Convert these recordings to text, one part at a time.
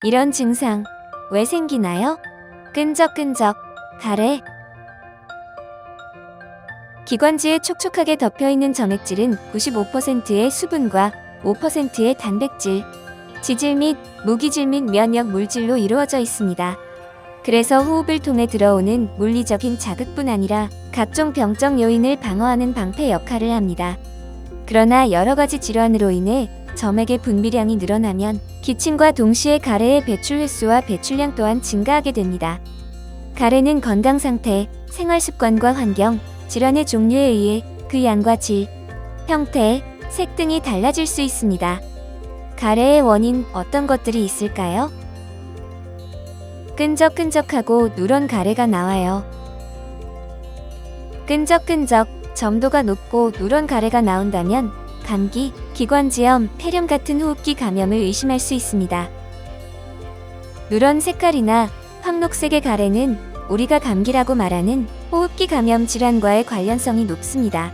이런 증상 왜 생기나요? 끈적끈적, 가래. 기관지에 촉촉하게 덮여있는 점액질은 95%의 수분과 5%의 단백질, 지질 및 무기질 및 면역 물질로 이루어져 있습니다. 그래서 호흡을 통해 들어오는 물리적인 자극뿐 아니라 각종 병적 요인을 방어하는 방패 역할을 합니다. 그러나 여러 가지 질환으로 인해 점액의 분비량이 늘어나면 기침과 동시에 가래의 배출 횟수와 배출량 또한 증가하게 됩니다. 가래는 건강 상태, 생활 습관과 환경, 질환의 종류에 의해 그 양과 질, 형태, 색 등이 달라질 수 있습니다. 가래의 원인 어떤 것들이 있을까요? 끈적끈적하고 누런 가래가 나와요. 끈적끈적, 점도가 높고 누런 가래가 나온다면 감기, 기관지염, 폐렴 같은 호흡기 감염을 의심할 수 있습니다. 누런 색깔이나 황록색의 가래는 우리가 감기라고 말하는 호흡기 감염 질환과의 관련성이 높습니다.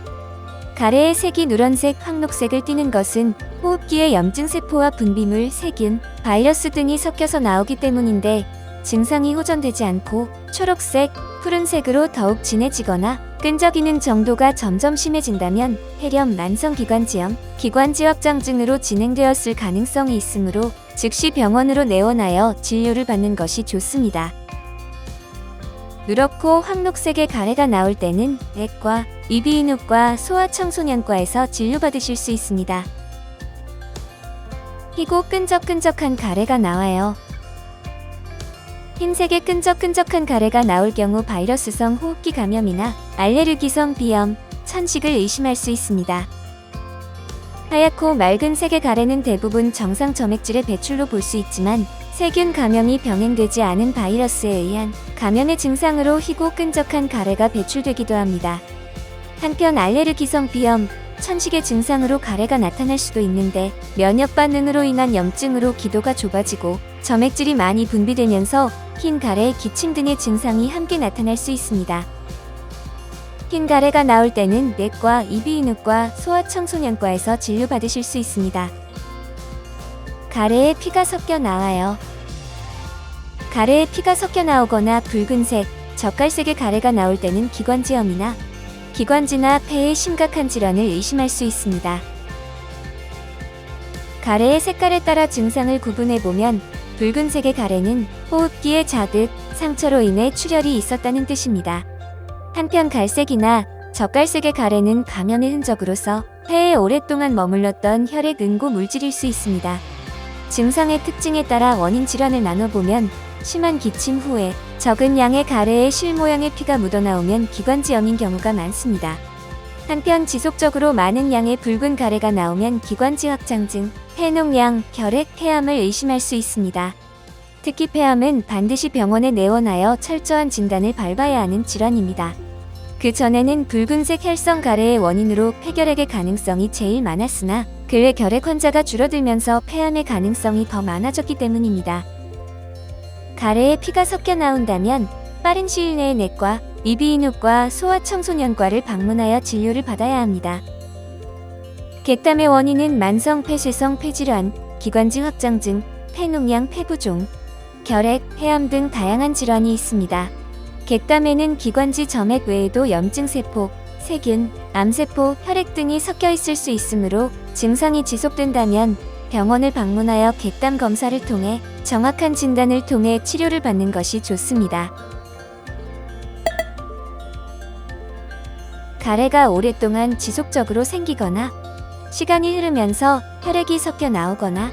가래의 색이 누런색, 황록색을 띠는 것은 호흡기의 염증세포와 분비물, 세균, 바이러스 등이 섞여서 나오기 때문인데 증상이 호전되지 않고 초록색, 푸른색으로 더욱 진해지거나 끈적이는 정도가 점점 심해진다면 폐렴, 만성기관지염, 기관지 확장증으로 진행되었을 가능성이 있으므로 즉시 병원으로 내원하여 진료를 받는 것이 좋습니다. 누렇고 황록색의 가래가 나올 때는 내과, 이비인후과, 소아청소년과에서 진료받으실 수 있습니다. 희고 끈적끈적한 가래가 나와요. 흰색의 끈적끈적한 가래가 나올 경우 바이러스성 호흡기 감염이나 알레르기성 비염, 천식을 의심할 수 있습니다. 하얗고 맑은 색의 가래는 대부분 정상 점액질의 배출로 볼 수 있지만 세균 감염이 병행되지 않은 바이러스에 의한 감염의 증상으로 희고 끈적한 가래가 배출되기도 합니다. 한편 알레르기성 비염, 천식의 증상으로 가래가 나타날 수도 있는데 면역 반응으로 인한 염증으로 기도가 좁아지고 점액질이 많이 분비되면서 흰 가래, 기침 등의 증상이 함께 나타날 수 있습니다. 흰 가래가 나올 때는 내과, 이비인후과, 소아청소년과에서 진료받으실 수 있습니다. 가래에 피가 섞여 나와요. 가래에 피가 섞여 나오거나 붉은색, 젓갈색의 가래가 나올 때는 기관지염이나 기관지나 폐의 심각한 질환을 의심할 수 있습니다. 가래의 색깔에 따라 증상을 구분해보면 붉은색의 가래는 호흡기의 자극, 상처로 인해 출혈이 있었다는 뜻입니다. 한편 갈색이나 젓갈색의 가래는 감염의 흔적으로서 폐에 오랫동안 머물렀던 혈액 응고 물질일 수 있습니다. 증상의 특징에 따라 원인 질환을 나눠보면 심한 기침 후에 적은 양의 가래에 실 모양의 피가 묻어나오면 기관지염인 경우가 많습니다. 한편 지속적으로 많은 양의 붉은 가래가 나오면 기관지 확장증, 폐농양, 결핵, 폐암을 의심할 수 있습니다. 특히 폐암은 반드시 병원에 내원하여 철저한 진단을 밟아야 하는 질환입니다. 그 전에는 붉은색 혈성 가래의 원인으로 폐결핵의 가능성이 제일 많았으나 근래 결핵 환자가 줄어들면서 폐암의 가능성이 더 많아졌기 때문입니다. 가래에 피가 섞여 나온다면 빠른 시일 내에 내과, 이비인후과, 소아청소년과를 방문하여 진료를 받아야 합니다. 객담의 원인은 만성 폐쇄성 폐질환, 기관지 확장증, 폐농양, 폐부종, 결핵, 폐암 등 다양한 질환이 있습니다. 객담에는 기관지 점액 외에도 염증세포, 세균, 암세포, 혈액 등이 섞여 있을 수 있으므로 증상이 지속된다면 병원을 방문하여 객담 검사를 통해 정확한 진단을 통해 치료를 받는 것이 좋습니다. 가래가 오랫동안 지속적으로 생기거나 시간이 흐르면서 혈액이 섞여 나오거나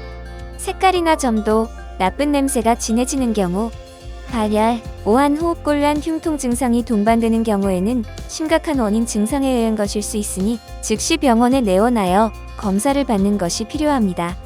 색깔이나 점도, 나쁜 냄새가 진해지는 경우, 발열, 오한 호흡곤란, 흉통 증상이 동반되는 경우에는 심각한 원인 증상에 의한 것일 수 있으니 즉시 병원에 내원하여 검사를 받는 것이 필요합니다.